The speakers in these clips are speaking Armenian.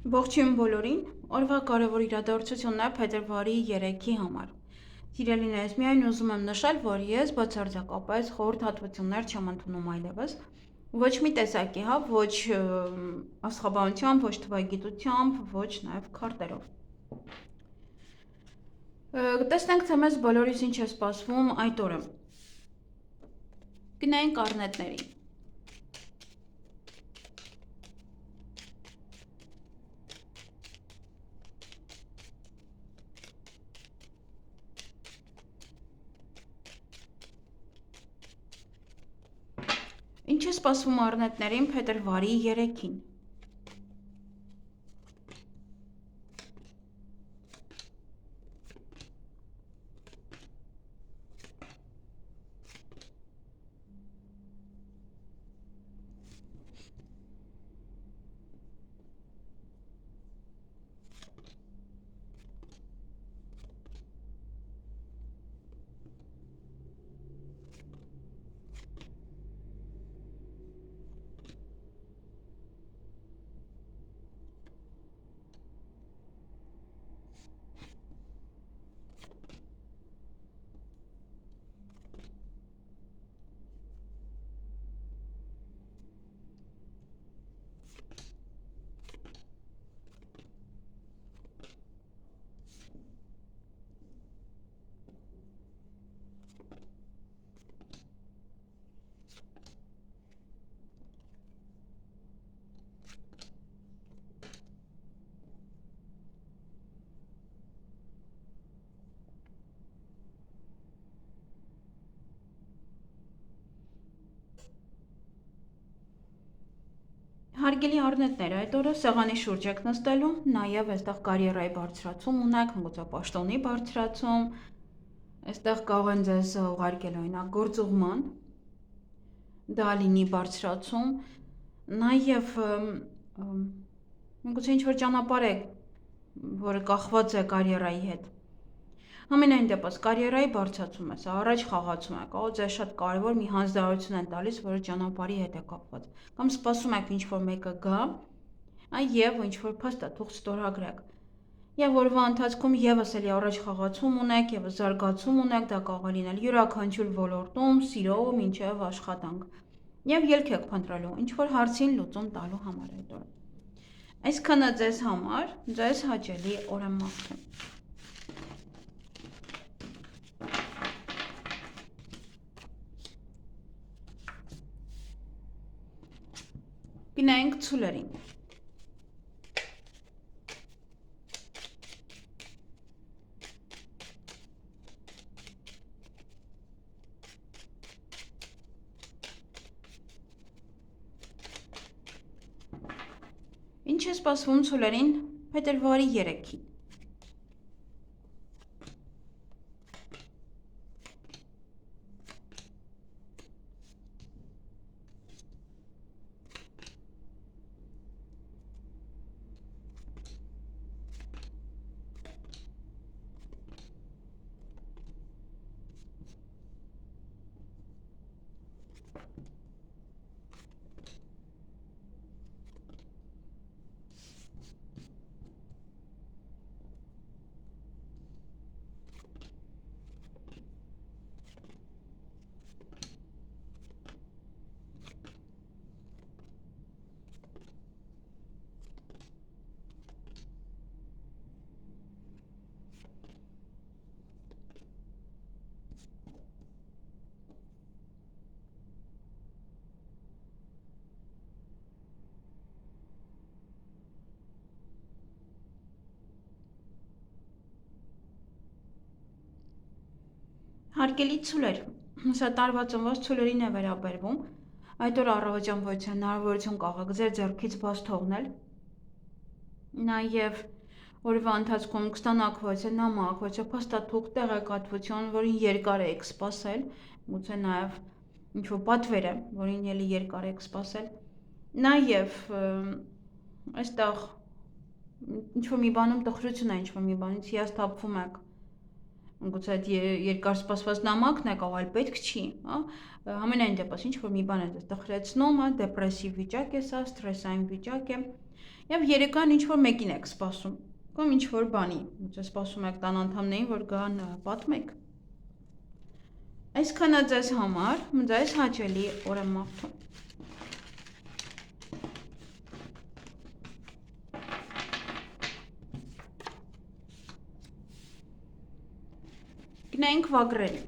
Ողջույն բոլորին, օրվա կարևոր իրադարձությունն է փետրվարի 3-ի համար։ Սիրելիներս, միայն ուզում եմ նշել, որ ես բացարձակապես խորհրդատվություններ չեմ ընդունում այլևս, ոչ մի տեսակի, ոչ աստղաբանությամբ, ոչ թվագիտությամբ, ոչ նաև քարտերով։ Տեսնենք, թե մեզ բոլորիս ինչ է սպասվում այդ օրը։ Գնայինք առնետներին։ Ինչ է սպասվում առնետներին փետրվարի 3-ին։ Հարգելի առնետներ, այդ օրը սեղանի շուրջ եք նստելու, նաև այստեղ կարիերայի բարձրացում ունեք, գուցե պաշտոնի բարձրացում, այստեղ կարող են ձեզ ուղարկել օրինակ գործուղման, դա լինի բարձրացում, նաև գուցե ինչ-որ ճանապարհ է, որը կախված է կարիերայի հետ։ Համենայն դեպս կարիերայի բարձրացում է, սա առաջ խաղացում է, կարող ձեզ շատ կարևոր մի հանձնարարություն են տալիս, որը ճանապարհի հետ է կապված, կամ սպասում եք ինչ-որ մեկը գա, եւ ինչ-որ փաստաթուղթ ստորագրեք։ Եվ օրվա ընթացքում եւս էլի առաջ խաղացում ունեք, եւս զարգացում ունեք, դա կարող է լինել յուրաքանչյուր ոլորտում, սիրո մինչեւ աշխատանք։ Եվ ելք եք փնտրելու, ինչ-որ հարցին լուծում տալու համար այդ օրը։ Այսքանը ձեզ համար, ձեզ հաճելի օր եմ մաղթում։ Գնայինք ցուլերին։ Ինչ է սպասվում ցուլերին փետրվարի 3-ին։ Հարգելի ցուլեր, սա տարվա ծնված ցուլերին է վերաբերվում, այդ օր առավոտյան ոչ հնարավորություն կարող եք ձեր ձեռքից բաց թողնել, նաև օրվա ընթացքում կստանաք ոչ նամակ, ոչ փաստաթուղթ, տեղեկատվություն, որին երկար եք սպասել, գուցե նաև ինչ-որ պատվեր է, որին ելի երկար եք սպասել, նաև այստեղ ինչ-որ մի բանում տխրություն է, ինչ-որ մի բանից հիասթափվում եք, Գուցե այդ երկար սպասված նամակն է, կարող այլ պետք չի, հա։ Համենայն դեպս ինչ որ մի բան է դες տխրեցնում, հա, դեպրեսիվ վիճակ է սա, ստրեսային վիճակ է։ Եվ երեկոյան ինչ որ մեկին եք սպասում, կամ ինչ որ բանի, գուցե սպասում եք տան անդամներին, որ գան պատմեք։ Այսքանը ձեզ համար, ձեզ հաճելի օր եմ մաղթում։ Գնայինք վագրերի։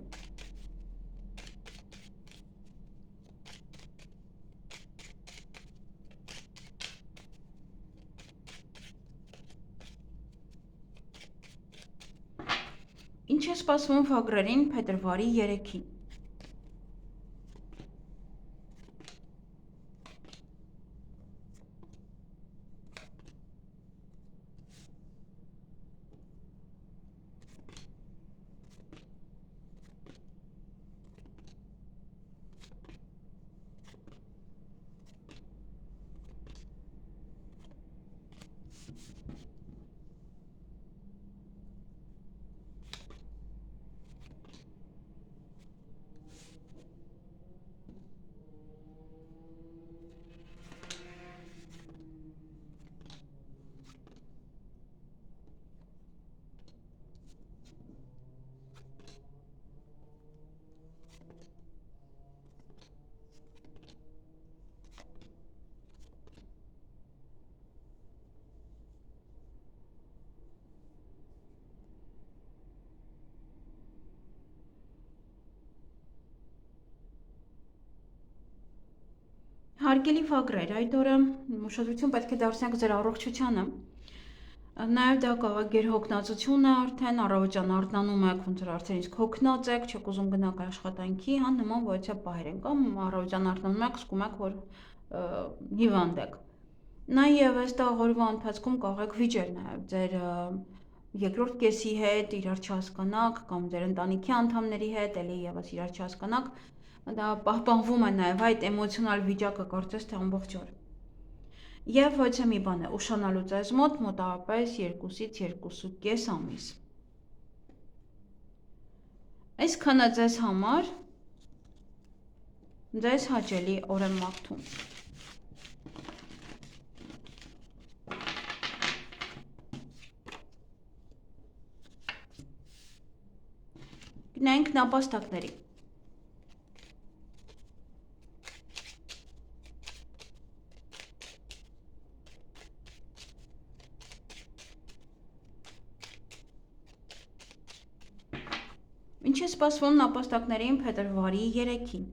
Ինչ է սպասվում վագրերին փետրվարի 3-ին։ Հարգելի վագրեր, այդ օրը ուշադրություն պետք է դարձնեք ձեր առողջությանը։ Նաև դա կարող է գերհոգնածություն է արդեն, առավոտյան արթնանում եք, ոնց որ արդեն իսկ հոգնած եք, չեք ուզում գնալ աշխատանքի, հա, նման ոչինչ պահեր են, կամ առավոտյան արթնանում եք, զգում եք, որ հիվանդ եք։ Նաև այս օրվա ընթացքում կարող եք վիճել նաև ձեր երկրորդ կեսի հետ իրար չհասկանաք, կամ ձեր ընտանիքի անդամների հետ էլի եւս իրար չհասկանաք, դա պահպանվում է նաև այդ էմոցիոնալ վիճակը կարծես թե ամբողջ օր։ Եվ ոչ մի բան է ուշանալու ձեզ մոտ մոտավորապես 2-ից 2.5 ամիս։ Այսքանը ձեզ համար, ձեզ հաճելի օր եմ մաղթում։ Գնայինք նապաստակների։ Ինչ է սպասվում նապաստակներին փետրվարի 3-ին։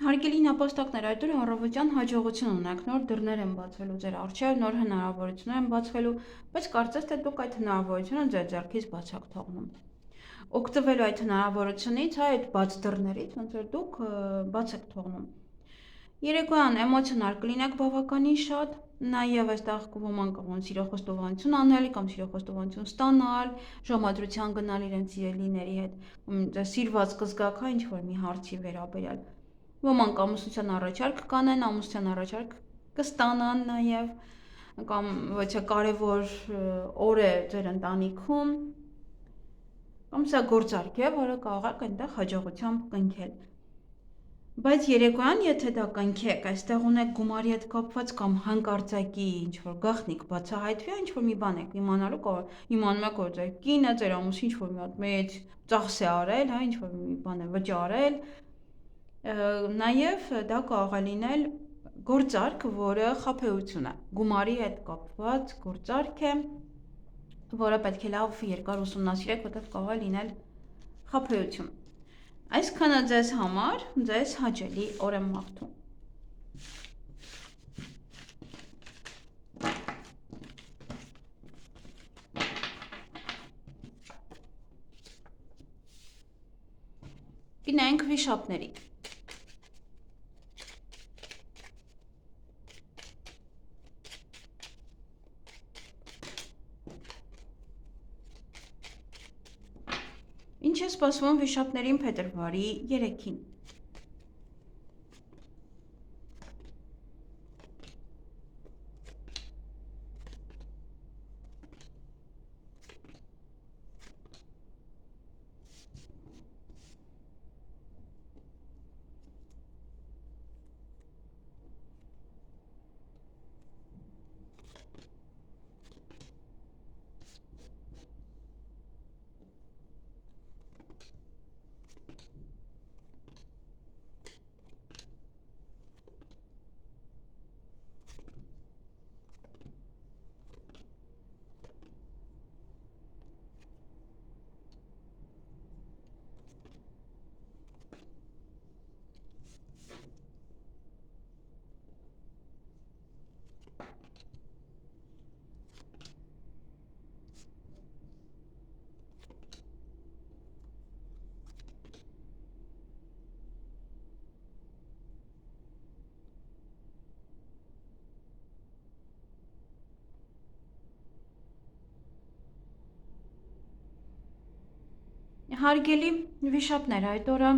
Հարգելի նապաստակներ, այդ օրը առավոտյան հաջողություն ունեք, նոր դռներ են բացվելու ձեր առջև, նոր հնարավորություններ են բացվելու, բայց կարծես թե դուք այդ հնարավորությունը ձեր ձեռքից բաց եք թողնում։ Օգտվելու այդ հնարավորությունից, հա, այդ բաց դռներից, ոնց որ դուք բաց եք թողնում։ Երեկոյան էմոցիոնալ կլինեք բավականին շատ, նաև այստեղ ոմանք ոնց սիրո խոստովանություն անել կամ սիրո խոստովանություն ստանալ, ժամադրության գնալ իրենց սիրելիների հետ, սիրված կզգաք, հա, ինչ որ մի հարցի վերաբերյալ։ Ոմանք ամուսնության առաջարկ կանեն, ամուսնության առաջարկ կստանան նաև, կամ ոչ է կարևոր օր է ձեր ընտանիքում, կամ սա գործարք է, որը կարող եք այնտեղ հաջողությամբ կնքել։ Բայց երեկոյան, եթե դա կնքեք, այստեղ ունեք գումարի հետ կապված կամ հանկարծակի ինչ-որ գաղտնիք բացահայտվի, ինչ-որ մի բան եք իմանալու, իմանում եք, որ ձեր կինը, ձեր ամուսինը ինչ-որ մի հատ մեծ ծախս է արել, հա, ինչ-որ մի բան է վճարել, նաև դա կարող է լինել գործարք, որը խաբեություն է, գումարի հետ կապված գործարք է, որը պետք է լավ երկար ուսումնասիրեք, որտեղ կարող է լինել խաբեություն։ Այսքանը ձեզ համար, ձեզ հաճելի օր եմ մաղթում։ Գնանք վիշապների։ Ինչ է սպասվում վիշապներին փետրվարի 3-ին։ Հարգելի վիշապներ, այդ օրը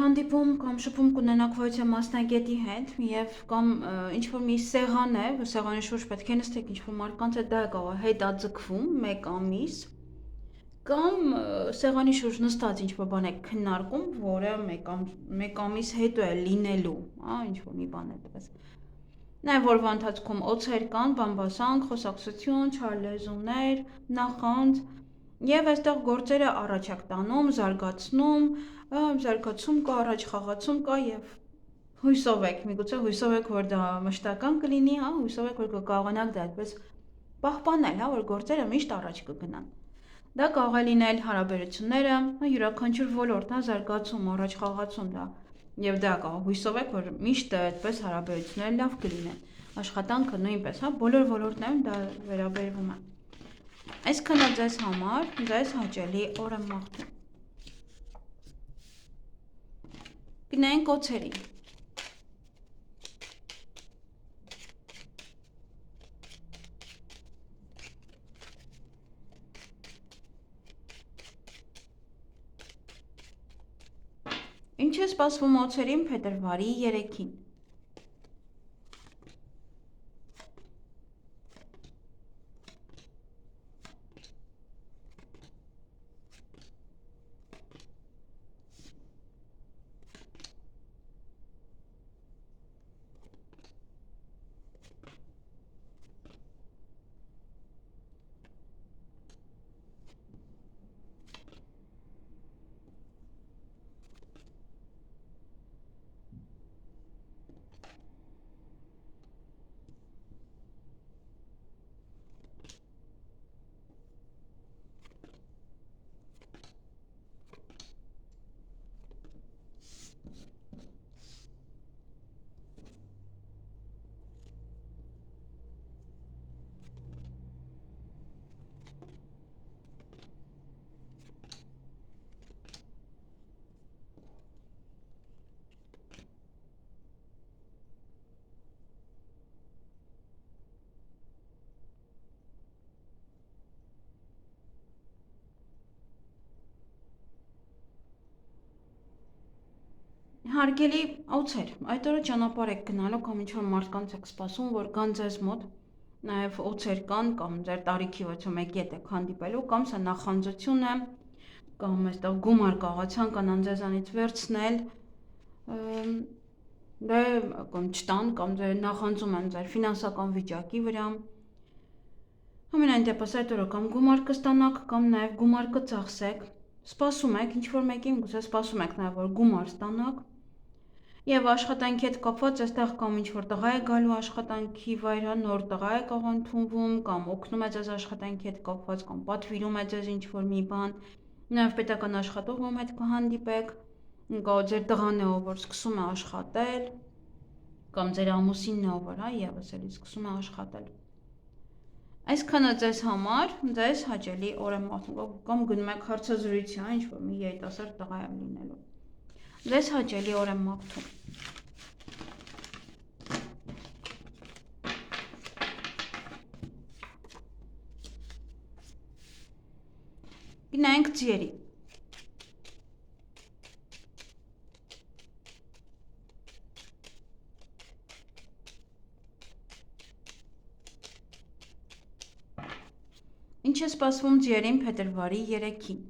հանդիպում կամ շփում կունենաք որևէ մասնագետի հետ եւ կամ ինչ-որ մի սեղան է, սեղանի շուրջ պետք է նստեք, ինչ-որ մարկանց հետ դա կարող է հետաձգվում 1 ամիս, կամ սեղանի շուրջ նստած ինչ-որ բան է քննարկում, որը 1 ամիս հետո է լինելու, հա, ինչ-որ մի բան է դες։ Նաև օրվա ընթացքում օցեր կան, բամբասանք, խոսակցություն, չարլեզուներ, նախանձ, եւ այստեղ գործերը առաջ եք տանում, զարգացում կա, առաջ խաղացում կա եւ հույսով եք, միգուցե հույսով եք, որ դա մշտական կլինի, հա, հույսով եք, որ կկարողանաք դա այդպես պահպանել, հա, որ գործերը միշտ առաջ կգնան։ Դա կարող է լինել հարաբերությունները, հա, յուրաքանչյուր ոլորտ, հա, զարգացում, առաջ խաղացում դա։ Եվ դա կարող հույսով եք, որ միշտ այդպես հարաբերությունները լավ կլինեն։ Աշխատանքը նույնպես, հա, բոլոր ոլորտներում դա վերաբերվում է։ Այսքանը ձեզ համար, ձեզ հաճելի օր եմ մաղթում։ Գնանք օցերին։ Ինչ է սպասվում օցերին փետրվարի 3-ին։ Հարգելի օցեր, այդ օրը ճանապարհ եք գնալու կամ ինչ-որ մարդկանց եք սպասում, որ գան ձեզ մոտ, նաև օցեր կան կամ ձեր տարիքի ոչ մեկի հետ եք հանդիպելու, կամ սա նախանձություն է, կամ այստեղ գումար կարող է ցանկանան ձեզանից վերցնել, դե կամ չտան, կամ ձեր նախանձում են ձեր ֆինանսական վիճակի վրա։ Ամենայն դեպս այդ օրը կամ գումար կստանաք, կամ նաև գումար կծախսեք, սպասում եք ինչ-որ մեկին, գուցե սպասում եք նաև որ գումար ստանաք։ Եվ աշխատանքի հետ կապված այստեղ կամ ինչ-որ տղա է գալու աշխատանքի վայր, նոր տղա է կարող ընդունվում, կամ օգնում է ձեզ աշխատանքի հետ կապված, կամ պատվիրում է ձեզ ինչ-որ մի բան, նաև պետական աշխատողում հետ կհանդիպեք, կամ ձեր տղան է, ով որ սկսում է աշխատել, կամ ձեր ամուսինն է, ով որ եւս էլի սկսում է աշխատել։ Այսքանը ձեզ համար, ձեզ հաճելի օր եմ մաղթում, կամ գնում եք հարցազրույցի, ինչ-որ մի երիտասարդ տղա է լինելու։ Ձեզ հաճելի օր եմ մաղթում։ Գնանք ձիերի։ Ինչ է սպասվում ձիերին փետրվարի 3-ին։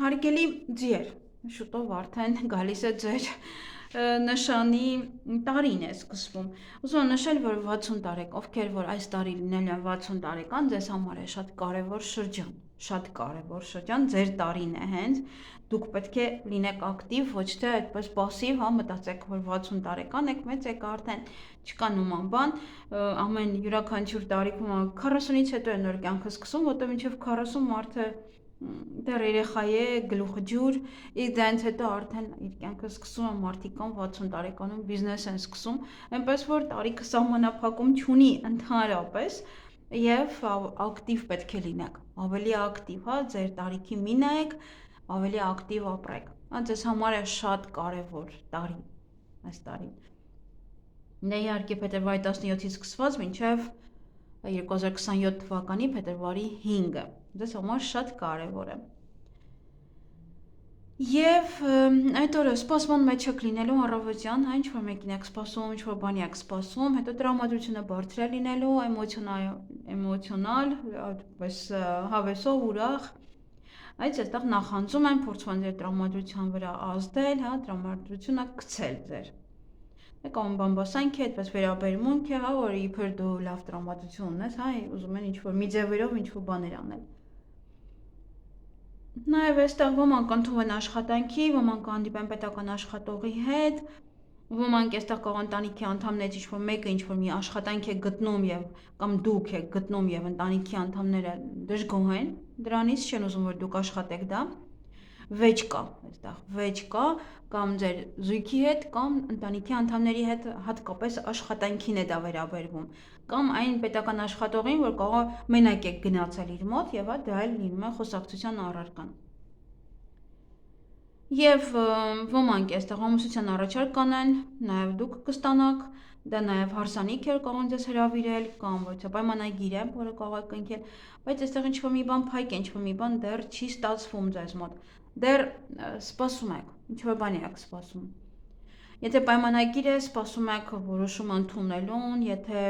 Հարգելի ձիեր, շուտով արդեն գալիս է ձեր նշանի տարին է սկսվում։ Ուզում եմ նշել, որ 60 տարեկան, ովքեր որ այս տարի լինելու են 60 տարեկան, ձեզ համար է շատ կարևոր շրջան, շատ կարևոր շրջան, ձեր տարին է հենց, դուք պետք է լինեք ակտիվ, ոչ թե այդպես պասիվ, մտածեք, որ 60 տարեկան եք, մեծ եք արդեն, չկա նման բան, ամեն յուրաքանչյուր տարիքում 40-ից հետո է նոր կյանքը սկսում, որտեղ մինչև 40 մարդը դեռ երեխա է, գլուխը ջուր, իսկ դրանից հետո արդեն իր կյանքը սկսում է մարդիկ կան 60 տարեկանում բիզնես են սկսում, այնպես որ տարիքը սահմանափակում չունի ընդհանրապես եւ ակտիվ պետք է լինեք, ավելի ակտիվ, ձեր տարիքի մի նայեք, ավելի ակտիվ ապրեք։ Ձեզ համար է շատ կարևոր տարի այս տարին։ Դե իհարկե փետրվարի 17-ից սկսված մինչև 2027 թվականի փետրվարի 5-ը ձեզ համար շատ կարևոր է։ Եվ այդ օրը սպասման մեջ եք լինելու առավոտյան, ինչ-որ մեկին եք սպասում, ինչ-որ բանի եք սպասում, հետո տրամադրությունը բարձր է լինելու, էմոցիոնալ, այդպես հավեսով, ուրախ, այդ այստեղ նախանձում են, փորձում են ձեր տրամադրության վրա ազդել, տրամադրությունը գցել ձեր։ Կամ բամբասանք է, այդպես վերաբերմունք է, որ իբր դու լավ տրամադրություն ունես, ուզում են ինչ-որ մի ձևերով ինչ-որ բաներ անել։ Նաև այստեղ ոմանք ընդունվում են աշխատանքի, ոմանք հանդիպեն պետական աշխատողի հետ, ոմանք այստեղ կարող ընտանիքի անդամներից ինչ-որ մեկը ինչ-որ մի աշխատանք է գտնում եւ կամ դուք եք գտնում եւ ընտանիքի անդամները դժգոհ են դրանից, չեն ուզում որ դուք աշխատեք դա։ Վեճ կա, այստեղ վեճ կա կամ ձեր զույգի հետ կամ ընտանիքի անդամների հետ հատկապես աշխատանքին է դա վերաբերվում կամ այն պետական աշխատողին, որ կարող մենակ եք գնացել իր մոտ եւ դա էլ լինում է խոսակցության առարկան։ Եվ ոմանք այստեղ ամուսնության առաջարկ կանեն, նաեւ դուք կստանաք, դա նաեւ հարսանիք է կարող ձեզ հրավիրել կամ ոչ թե պայմանագիր է, որը կարող եք կնքել, բայց այստեղ ինչ-որ մի բան փայք է, ինչ-որ մի բան դեռ չի ստացվում ձեզ մոտ։ Դեռ սպասում եք, ինչ-որ բան եք սպասում։ Եթե պայմանագիր է, սպասում եք որոշում ընդունելուն, եթե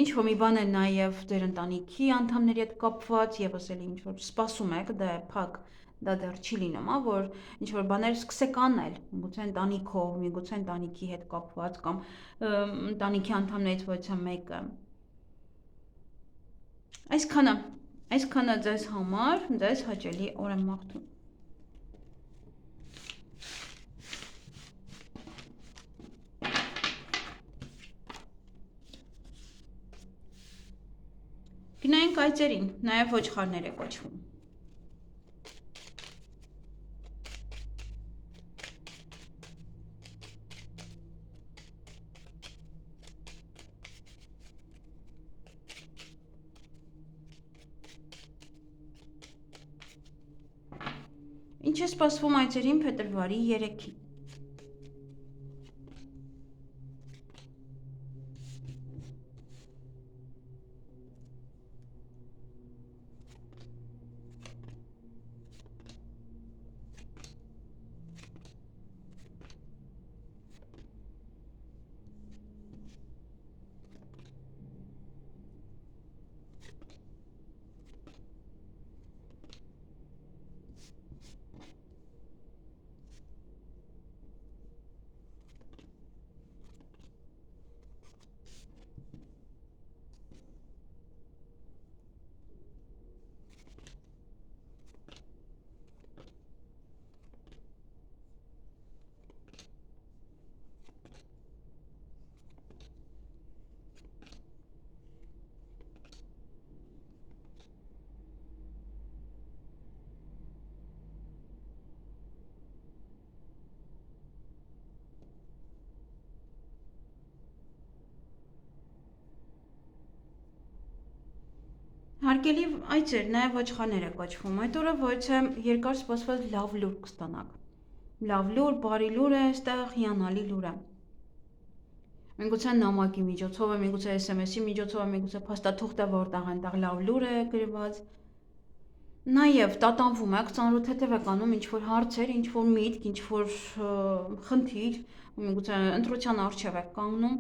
ինչ-որ մի բան է նաև ձեր ընտանիքի անդամների հետ կապված, եւս էլի ինչ-որ սպասում եք, դա է փակ, դա դեռ չի լինում, որ ինչ-որ բաներ սկսեք անել, միգուցե ընտանիքով, միգուցե ընտանիքի հետ կապված կամ ընտանիքի անդամներից ոչ թե մեկը Այսքանը ձեզ համար, ձեզ հաճելի օր եմ մաղթում։ Գնայինք այծերին, նաև ոչխարներ է կոչվում։ Ինչ է սպասվում այծերին փետրվարի 3-ին։ Հարգելի այծեր, նաև ոչխարներ է կոչվում, այդ օրը ոչ է երկար սպասված լավ լուր կստանաք։ Լավ լուր, բարի լուր է, այստեղ հիանալի լուր է։ Միգուցե նամակի միջոցով է, միգուցե SMS-ի միջոցով է, միգուցե փաստաթուղթ է, որտեղ այնտեղ լավ լուր է գրված։ Նաև տատանվում եք, ծանրութեթև եք անում ինչ-որ հարցեր, ինչ-որ միտք, ինչ-որ խնդիր, միգուցե ընտրության առջև եք կանգնում։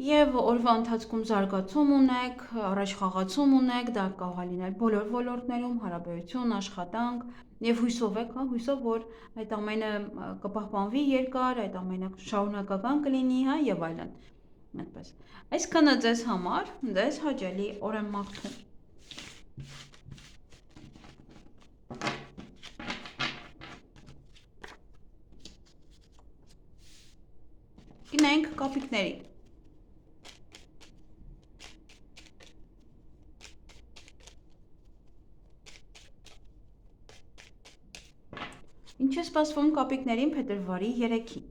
Եվ օրվա ընթացքում զարգացում ունեք, առաջ խաղացում ունեք, դա կարող է լինել բոլոր ոլորտներում, հարաբերություն, աշխատանք, եւ հույսով եք, հույսով, որ այդ ամենը կպահպանվի երկար, այդ ամենը շարունակական կլինի, եւ այլն։ Այդպես։ Այսքանը ձեզ համար, ձեզ հաճելի օր եմ մաղթում։ Գնանք կապիկների։ Ինչ է սպասվում կապիկներին փետրվարի 3-ին։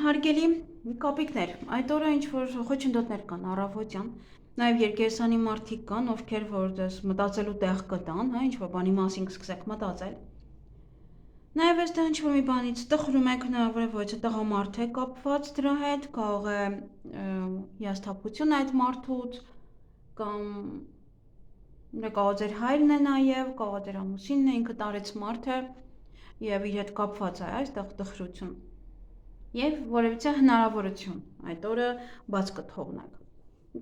Հարգելի կապիկներ, այդ օրը ինչ-որ խոչընդոտներ կան առավոտյան, նաև երկերսանի մարդիկ կան, ովքեր որ ձեզ մտածելու տեղ կտան, ինչ-որ բանի մասին կսկսեք մտածել։ Նաև այստեղ ինչ-որ մի բանից տխրում եք, հնարավոր է ոչ տղամարդ է կապված դրա հետ, կարող է հիասթափություն այդ մարդուց, կամ կարող ձեր հայրն է նաև, կարող ձեր ամուսինն է, ինքը տարեց մարդ է եւ իր հետ կապված է այստեղ տխրություն։ Եվ որևիցե հնարավորություն այդ օրը բաց կթողնեք։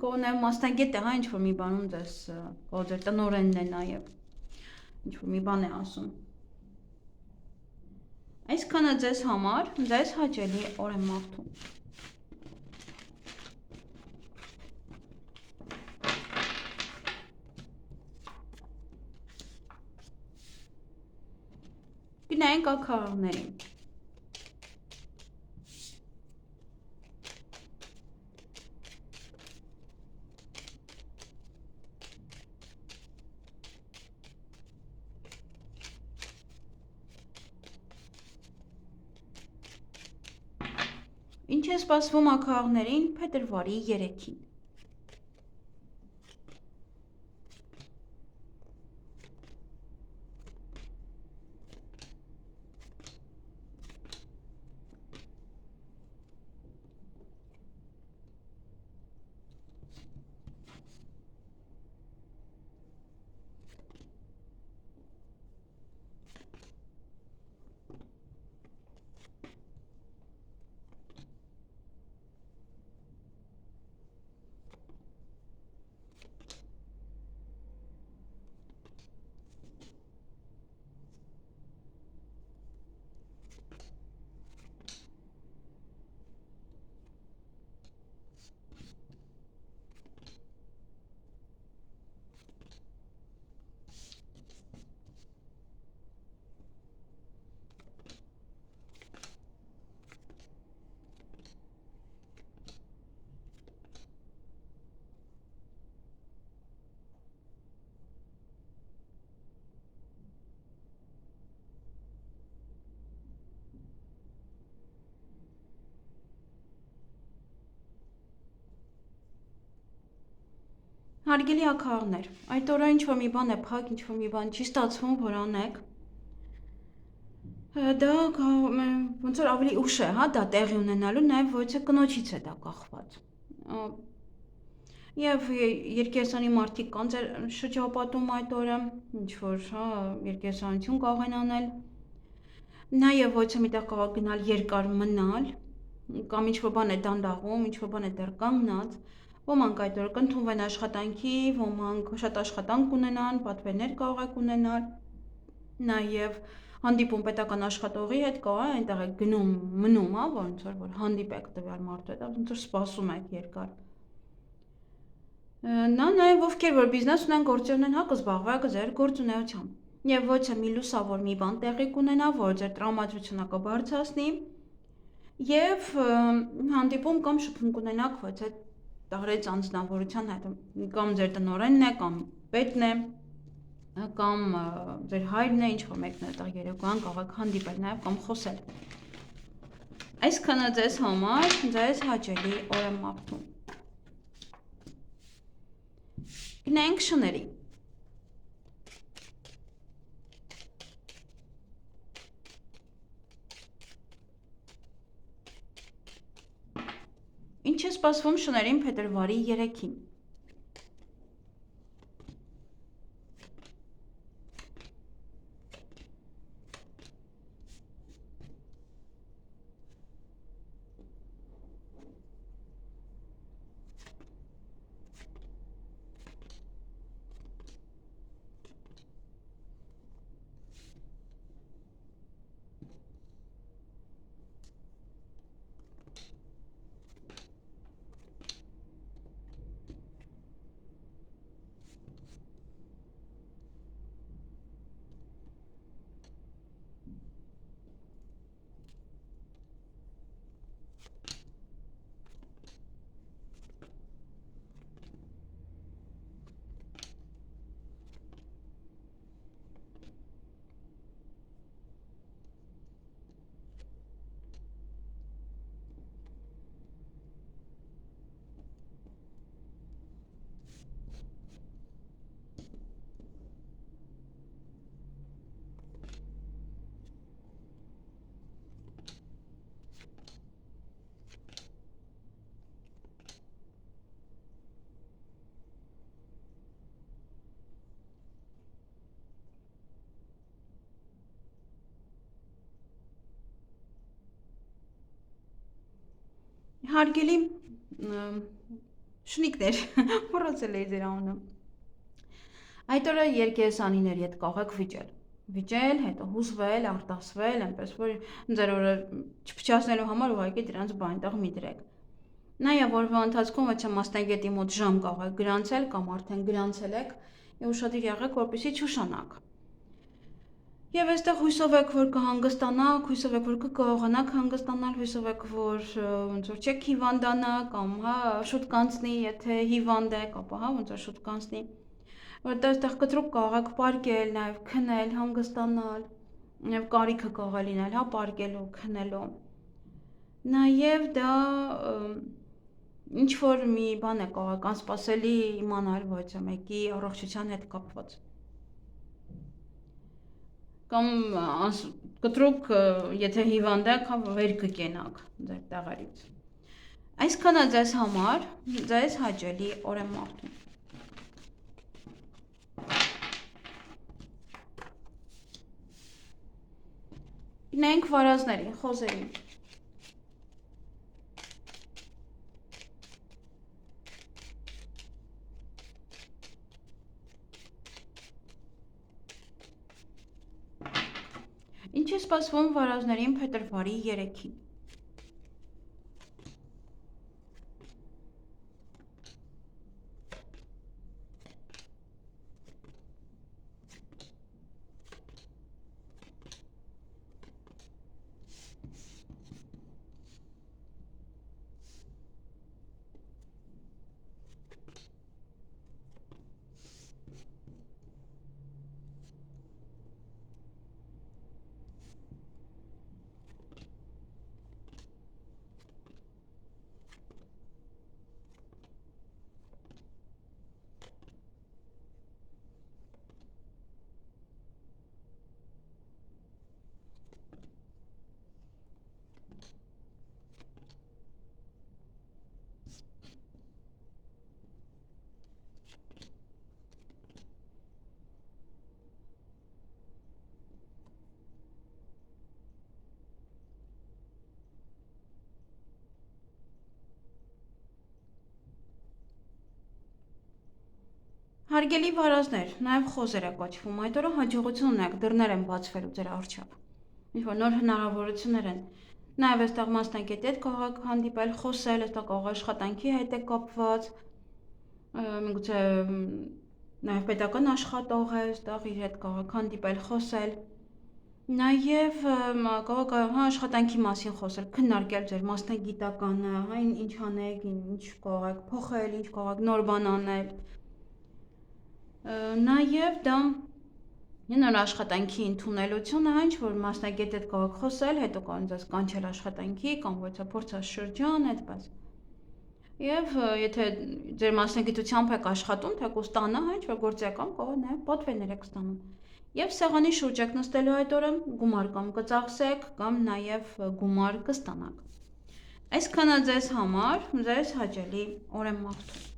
Կարող նաև մասնագետ է, ինչ-որ մի բանում ձեզ, կարող ձեր տնօրենն է նաև, ինչ-որ մի բան է ասում։ Այսքանը ձեզ համար, ձեզ հաճելի օր եմ մաղթում։ Գնայինք ակաղներին։ Ինչ է սպասվում ակաղներին փետրվարի 3-ին։ Հարգելի ակաղներ, այդ օրը ինչ-որ մի բան է փակ, ինչ-որ մի բան չի ստացվում, որ անեք։ Դա ոնց որ ավելի ուշ է, հա, դա տեղի ունենալու, նաև ոչ է կնոջից է դա կախված։ Եվ երկեսանի մարդիկ կան ձեր շրջապատում այդ օրը, ինչ-որ, հա, երկեսանություն կարող են անել։ Նաև ոչ է միտեղ կարող գնալ երկար մնալ, կամ ինչ-որ բան է դանդաղում, ինչ-որ բան է դեռ կանգնած։ Ոմանք այդ օրը կընդունվեն աշխատանքի, ոմանք շատ աշխատանք կունենան, պատվերներ կարող եք ունենալ, նաև հանդիպում պետական աշխատողի հետ կա, այնտեղ եք գնում, մնում, հա, ոնց որ հանդիպեք տվյալ մարդու հետ, ոնց որ սպասում եք երկար։ Նա նաև ովքեր որ բիզնես ունեն, գործ ունեն, հա, կզբաղվեք ձեր գործունեությամբ։ Եվ ոչ է մի լուսավոր մի բան տեղի կունենա, որ ձեր տրամադրությունը կբարձրացնի, եւ հանդիպում կամ շփում կունենաք ոչ է տարեց անձնավորության հետ, կամ ձեր տնօրենն է, կամ պետն է, կամ ձեր հայրն է, ինչ-որ մեկն է այդտեղ երեկոյան կարող եք հանդիպել նաև կամ խոսել։ Այսքանը ձեզ համար, ձեզ հաճելի օր եմ մաղթում։ Գնայինք շների։ Ինչ է սպասվում շներին փետրվարի 3-ին։ Հարգելի շնիկներ, մոռացել էի ձեր անունը։ Այդ օրը երկեսանիների հետ կարող եք վիճել։ վիճել, հետո հուզվել, արտասվել, այնպես որ ձեր օրը չփչացնելու համար ուղղակի դրանց բանտեղ մի դրեք։ Նաև օրվա ընթացքում ոչ մասնագետի մոտ ժամ կարող եք գրանցել կամ արդեն գրանցել եք, եւ ուշադիր եղեք, որպեսզի չուշանաք։ Եվ այստեղ հույսով եք, որ կհանգստանաք, հույսով եք, որ կկարողանաք հանգստանալ, հույսով եք, որ ոնց որ չեք հիվանդանա կամ հա շուտ կանցնի, եթե հիվանդ եք, ապա հա ոնց որ շուտ կանցնի։ Որտեղ այստեղ կտրուկ կարող եք պարկել, նաև քնել, հանգստանալ, եւ կարիքը կարող է լինել, հա, պարկելու, քնելու։ Նաև դա ինչ որ մի բան է կարող եք անսպասելի իմանալ ոչ մեկի առողջության հետ կապված։ Կամ կտրուկ, եթե հիվանդ եք, վեր կկենաք ձեր տեղերից։ Այսքանը ձեզ համար, ձեզ հաճելի օր եմ մաղթում։ Գնանք վարազների, խոզերի։ Ինչ է սպասվում վարազներին փետրվարի 3-ին։ Հարգելի վարազներ, նաև խոզեր է կոչվում, այդ օրը հաջողություն ունեք, դռներ են բացվելու ձեր առջև։ Ինչ-որ նոր հնարավորություններ են։ Նաև այստեղ մասնագետի հետ կարող եք հանդիպել, խոսել, այստեղ կարող աշխատանքի հետ է կապված, միգուցե նաև պետական աշխատող է, այստեղ իր հետ կարող եք հանդիպել, խոսել։ Նաև կարող եք աշխատանքի մասին խոսել, քննարկել ձեր մասնագիտականը, հա ինչ անեք, ինչ կարող եք փոխել, ինչ կարող եք նոր բան անել։ Նաև դա նոր աշխատանքի ընդունելությունը, ինչ որ մասնագետ հետ կարող եք խոսել, հետո կարող ձեզ կանչել աշխատանքի կամ ոչ փորձաշրջան, այդպես։ Եվ եթե ձեր մասնագիտությամբ եք աշխատում, թեկուզ տանը, ինչ որ գործիական կարող նաև պատվերներ եք ստանում։ Եվ սեղանի շուրջ եք նստելու այդ օրը, գումար կամ կծախսեք, կամ նաև գումար կստանաք։ Այսքանը ձեզ համար, ձեզ հաճելի օր եմ մաղթում։